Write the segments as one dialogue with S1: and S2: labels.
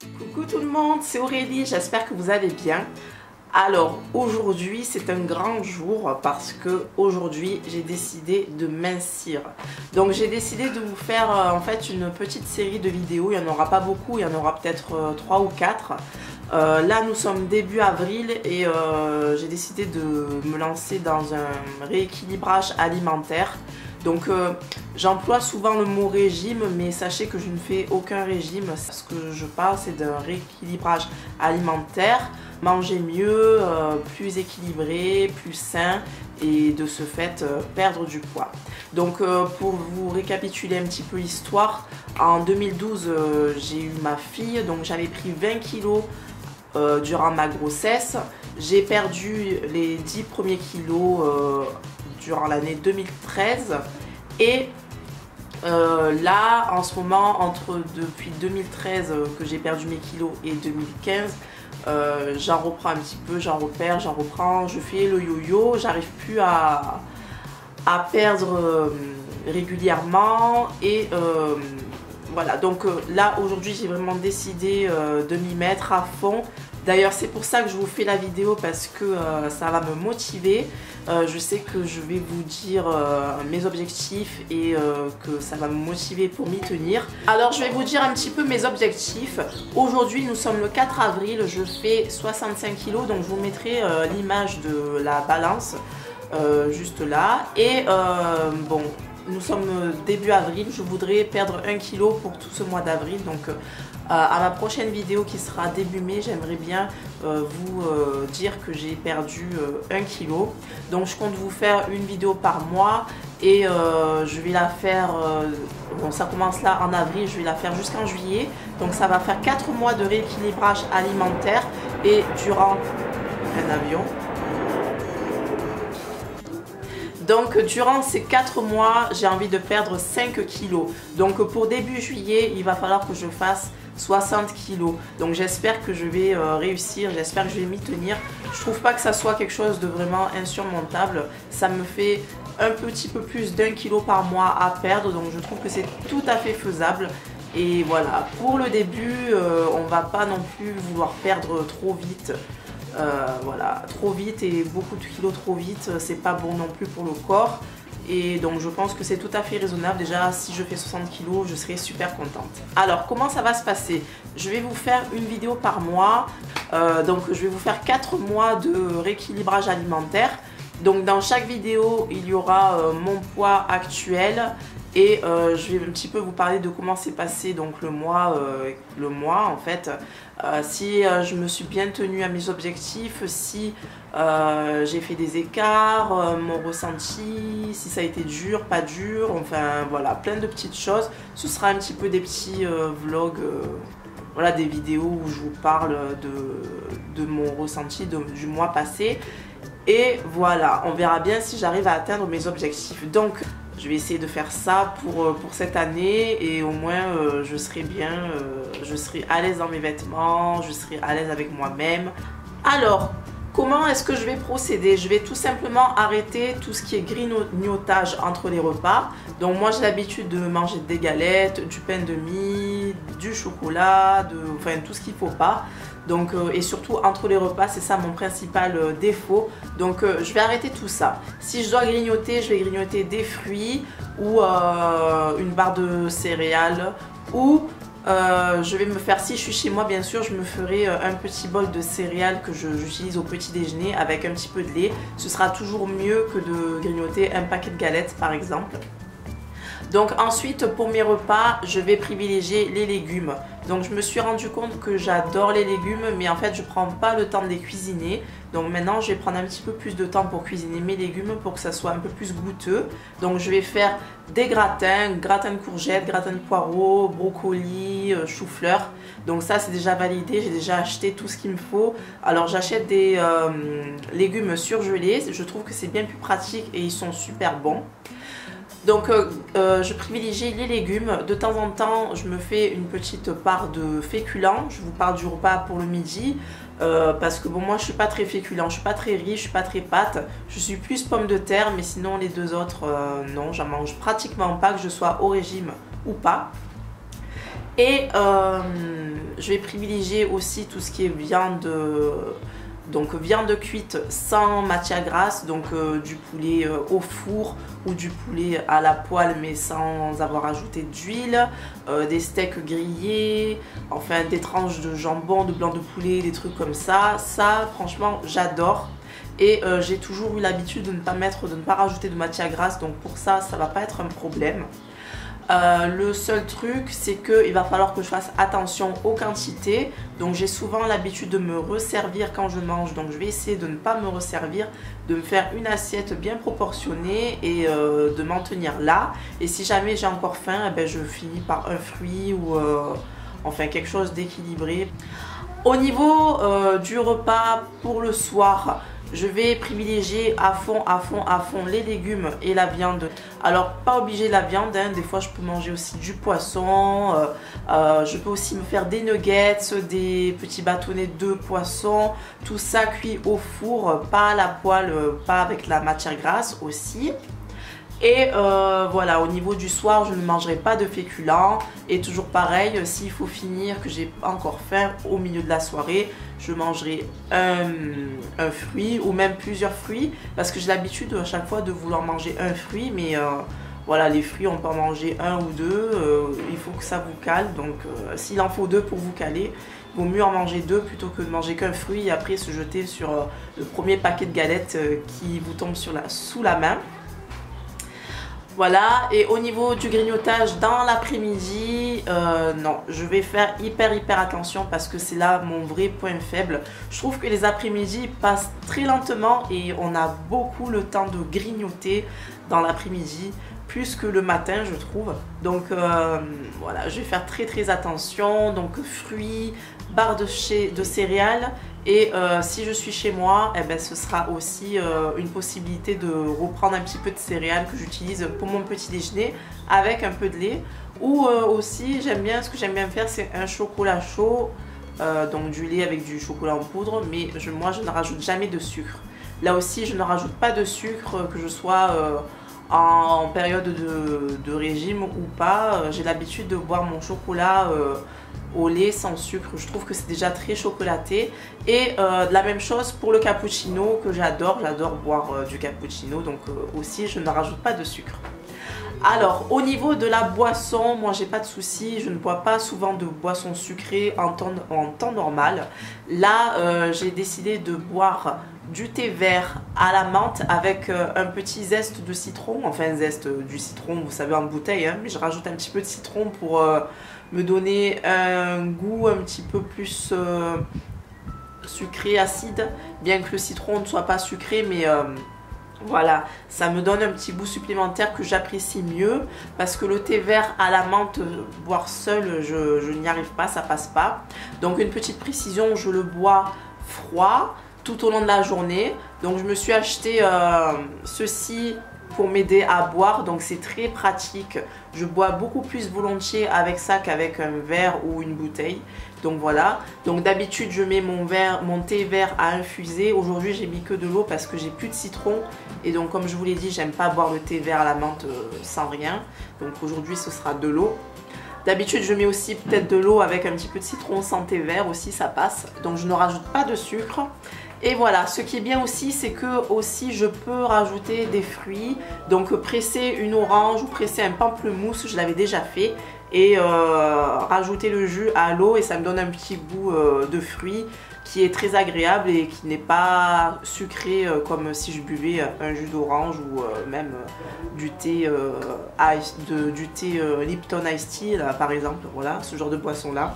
S1: Coucou tout le monde, c'est Aurélie, j'espère que vous allez bien. Alors aujourd'hui c'est un grand jour parce que aujourd'hui j'ai décidé de mincir. Donc j'ai décidé de vous faire en fait une petite série de vidéos, il n'y en aura pas beaucoup, il y en aura peut-être 3 ou 4. Là nous sommes début avril et j'ai décidé de me lancer dans un rééquilibrage alimentaire. Donc j'emploie souvent le mot régime, mais sachez que je ne fais aucun régime. Ce que je parle, c'est d'un rééquilibrage alimentaire, manger mieux, plus équilibré, plus sain et de ce fait perdre du poids. Donc pour vous récapituler un petit peu l'histoire, en 2012 j'ai eu ma fille, donc j'avais pris 20 kilos durant ma grossesse. J'ai perdu les 10 premiers kilos durant l'année 2013 et là en ce moment depuis 2013 que j'ai perdu mes kilos et 2015 j'en reprends un petit peu, j'en repère, j'en reprends, je fais le yo-yo, j'arrive plus à perdre régulièrement et voilà, donc là aujourd'hui j'ai vraiment décidé de m'y mettre à fond. D'ailleurs c'est pour ça que je vous fais la vidéo parce que ça va me motiver. Je sais que je vais vous dire mes objectifs et que ça va me motiver pour m'y tenir. Alors je vais vous dire un petit peu mes objectifs. Aujourd'hui nous sommes le 4 avril, je fais 65 kilos, donc je vous mettrai l'image de la balance juste là. Et bon, nous sommes début avril, je voudrais perdre 1 kg pour tout ce mois d'avril. Donc à ma prochaine vidéo qui sera début mai, j'aimerais bien vous dire que j'ai perdu 1 kg. Donc je compte vous faire une vidéo par mois et je vais la faire, bon ça commence là en avril, je vais la faire jusqu'en juillet. Donc ça va faire 4 mois de rééquilibrage alimentaire et durant un avion. Donc durant ces 4 mois, j'ai envie de perdre 5 kilos. Donc pour début juillet, il va falloir que je fasse 60 kilos. Donc j'espère que je vais réussir, j'espère que je vais m'y tenir. Je trouve pas que ça soit quelque chose de vraiment insurmontable. Ça me fait un petit peu plus d'1 kilo par mois à perdre. Donc je trouve que c'est tout à fait faisable. Et voilà, pour le début, on va pas non plus vouloir perdre trop vite. Voilà, trop vite et beaucoup de kilos trop vite, c'est pas bon non plus pour le corps. Et donc je pense que c'est tout à fait raisonnable. Déjà si je fais 60 kilos, je serai super contente. Alors comment ça va se passer? Je vais vous faire une vidéo par mois. Donc je vais vous faire 4 mois de rééquilibrage alimentaire. Donc dans chaque vidéo, il y aura mon poids actuel. Et je vais un petit peu vous parler de comment s'est passé donc le mois en fait. Si je me suis bien tenue à mes objectifs, si j'ai fait des écarts, mon ressenti, si ça a été dur, pas dur, enfin voilà, plein de petites choses. Ce sera un petit peu des petits vlogs, voilà, des vidéos où je vous parle de mon ressenti du mois passé. Et voilà, on verra bien si j'arrive à atteindre mes objectifs. Donc je vais essayer de faire ça pour cette année et au moins je serai bien, je serai à l'aise dans mes vêtements, je serai à l'aise avec moi-même. Alors, comment est-ce que je vais procéder? Je vais tout simplement arrêter tout ce qui est grignotage entre les repas. Donc moi j'ai l'habitude de manger des galettes, du pain de mie, du chocolat, enfin tout ce qu'il ne faut pas. Donc, et surtout entre les repas, c'est ça mon principal défaut. Donc je vais arrêter tout ça. Si je dois grignoter, je vais grignoter des fruits ou une barre de céréales. Ou je vais me faire, si je suis chez moi bien sûr, je me ferai un petit bol de céréales que j'utilise au petit déjeuner avec un petit peu de lait. Ce sera toujours mieux que de grignoter un paquet de galettes par exemple. Donc ensuite pour mes repas, je vais privilégier les légumes. Donc je me suis rendu compte que j'adore les légumes, mais en fait je prends pas le temps de les cuisiner. Donc maintenant je vais prendre un petit peu plus de temps pour cuisiner mes légumes pour que ça soit un peu plus goûteux. Donc je vais faire des gratins de courgettes, gratins de poireaux, brocolis, chou-fleur. Donc ça c'est déjà validé, j'ai déjà acheté tout ce qu'il me faut. Alors j'achète des légumes surgelés, je trouve que c'est bien plus pratique et ils sont super bons. Donc je privilégie les légumes. De temps en temps je me fais une petite part de féculents. Je vous parle du repas pour le midi parce que bon, moi je suis pas très féculent, je suis pas très riz, je suis pas très pâte. Je suis plus pomme de terre, mais sinon les deux autres non, j'en mange pratiquement pas, que je sois au régime ou pas. Et Je vais privilégier aussi tout ce qui est viande, donc viande cuite sans matière grasse, donc du poulet au four ou du poulet à la poêle mais sans avoir ajouté d'huile, des steaks grillés, enfin des tranches de jambon, de blanc de poulet, des trucs comme ça. Ça franchement j'adore. Et j'ai toujours eu l'habitude de ne pas rajouter de matière grasse, donc pour ça, ça va pas être un problème. Le seul truc, c'est qu'il va falloir que je fasse attention aux quantités. Donc j'ai souvent l'habitude de me resservir quand je mange, donc je vais essayer de ne pas me resservir, de me faire une assiette bien proportionnée et de m'en tenir là. Et si jamais j'ai encore faim, eh ben, je finis par un fruit ou enfin quelque chose d'équilibré. Au niveau du repas pour le soir, je vais privilégier à fond les légumes et la viande. Alors pas obligé la viande, hein. Des fois je peux manger aussi du poisson, je peux aussi me faire des nuggets, des petits bâtonnets de poisson, tout ça cuit au four, pas à la poêle, pas avec la matière grasse aussi. Et voilà, au niveau du soir, je ne mangerai pas de féculents. Et toujours pareil, s'il faut finir, que j'ai encore faim au milieu de la soirée, je mangerai un fruit ou même plusieurs fruits. Parce que j'ai l'habitude à chaque fois de vouloir manger un fruit. Mais voilà, les fruits, on peut en manger un ou deux. Il faut que ça vous cale. Donc s'il en faut deux pour vous caler, il vaut mieux en manger deux plutôt que de manger qu'un fruit. Et après se jeter sur le premier paquet de galettes qui vous tombe sous la main. Voilà, et au niveau du grignotage dans l'après-midi, non, je vais faire hyper attention parce que c'est là mon vrai point faible. Je trouve que les après-midi passent très lentement et on a beaucoup le temps de grignoter dans l'après-midi, plus que le matin je trouve. Donc voilà, je vais faire très attention, donc fruits, barres de céréales. Et si je suis chez moi, eh ben, ce sera aussi une possibilité de reprendre un petit peu de céréales que j'utilise pour mon petit déjeuner avec un peu de lait. Ou aussi, ce que j'aime bien faire, c'est un chocolat chaud, donc du lait avec du chocolat en poudre, mais moi je ne rajoute jamais de sucre. Là aussi, je ne rajoute pas de sucre, que je sois en période de régime ou pas. J'ai l'habitude de boire mon chocolat au lait sans sucre. Je trouve que c'est déjà très chocolaté. Et la même chose pour le cappuccino que j'adore boire du cappuccino, donc aussi je ne rajoute pas de sucre. Alors au niveau de la boisson, moi j'ai pas de souci, je ne bois pas souvent de boissons sucrées en temps normal. Là j'ai décidé de boire du thé vert à la menthe avec un petit zeste de citron, enfin zeste du citron, vous savez, en bouteille, hein, mais je rajoute un petit peu de citron pour me donner un goût un petit peu plus sucré, acide, bien que le citron ne soit pas sucré, mais voilà, ça me donne un petit goût supplémentaire que j'apprécie mieux, parce que le thé vert à la menthe, boire seul, je n'y arrive pas, ça passe pas. Donc une petite précision, je le bois froid tout au long de la journée. Donc je me suis acheté ceci pour m'aider à boire, donc c'est très pratique. Je bois beaucoup plus volontiers avec ça qu'avec un verre ou une bouteille. Donc voilà, donc d'habitude je mets mon thé vert à infuser. Aujourd'hui j'ai mis que de l'eau parce que j'ai plus de citron. Et donc comme je vous l'ai dit, j'aime pas boire le thé vert à la menthe sans rien. Donc aujourd'hui ce sera de l'eau. D'habitude je mets aussi peut-être de l'eau avec un petit peu de citron sans thé vert aussi, ça passe. Donc je ne rajoute pas de sucre. Et voilà, ce qui est bien aussi, c'est que aussi je peux rajouter des fruits. Donc presser une orange ou presser un pamplemousse, je l'avais déjà fait. Et rajouter le jus à l'eau et ça me donne un petit goût de fruits qui est très agréable et qui n'est pas sucré comme si je buvais un jus d'orange ou même du thé Lipton Ice Tea là, par exemple, voilà, ce genre de boisson là.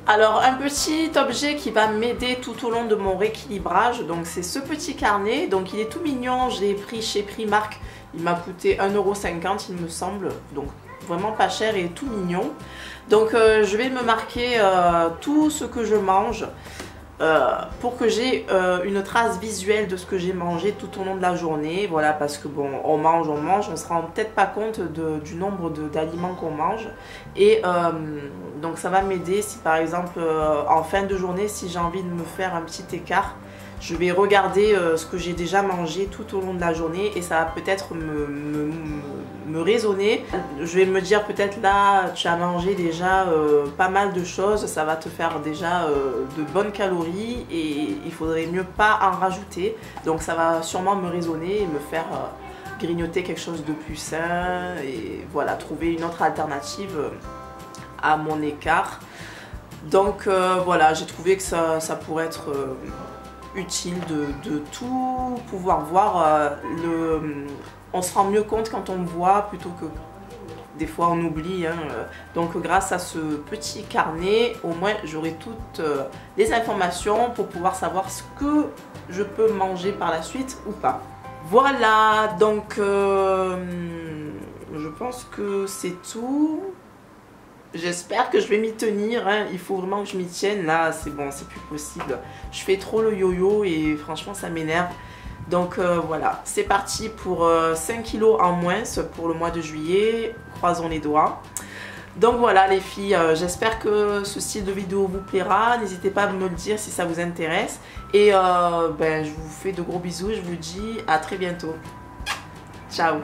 S1: Alors un petit objet qui va m'aider tout au long de mon rééquilibrage, donc c'est ce petit carnet, donc il est tout mignon, je l'ai pris chez Primark, il m'a coûté 1,50 € il me semble, donc vraiment pas cher et tout mignon. Donc je vais me marquer tout ce que je mange pour que j'ai une trace visuelle de ce que j'ai mangé tout au long de la journée. Voilà, parce que bon, on mange, on se rend peut-être pas compte du nombre d'aliments qu'on mange. Et donc ça va m'aider si par exemple en fin de journée, si j'ai envie de me faire un petit écart, je vais regarder ce que j'ai déjà mangé tout au long de la journée et ça va peut-être me raisonner. Je vais me dire peut-être là tu as mangé déjà pas mal de choses, ça va te faire déjà de bonnes calories et il faudrait mieux pas en rajouter. Donc ça va sûrement me raisonner et me faire grignoter quelque chose de plus sain et voilà, trouver une autre alternative à mon écart. Donc voilà, j'ai trouvé que ça pourrait être utile de tout pouvoir voir. On se rend mieux compte quand on voit plutôt que des fois on oublie. Hein. Donc grâce à ce petit carnet, au moins j'aurai toutes les informations pour pouvoir savoir ce que je peux manger par la suite ou pas. Voilà, donc je pense que c'est tout. J'espère que je vais m'y tenir, hein. Il faut vraiment que je m'y tienne. Là, c'est bon, c'est plus possible. Je fais trop le yo-yo et franchement, ça m'énerve. Donc voilà, c'est parti pour 5 kilos en moins pour le mois de juillet. Croisons les doigts. Donc voilà les filles, j'espère que ce style de vidéo vous plaira. N'hésitez pas à me le dire si ça vous intéresse. Et je vous fais de gros bisous. Je vous dis à très bientôt. Ciao.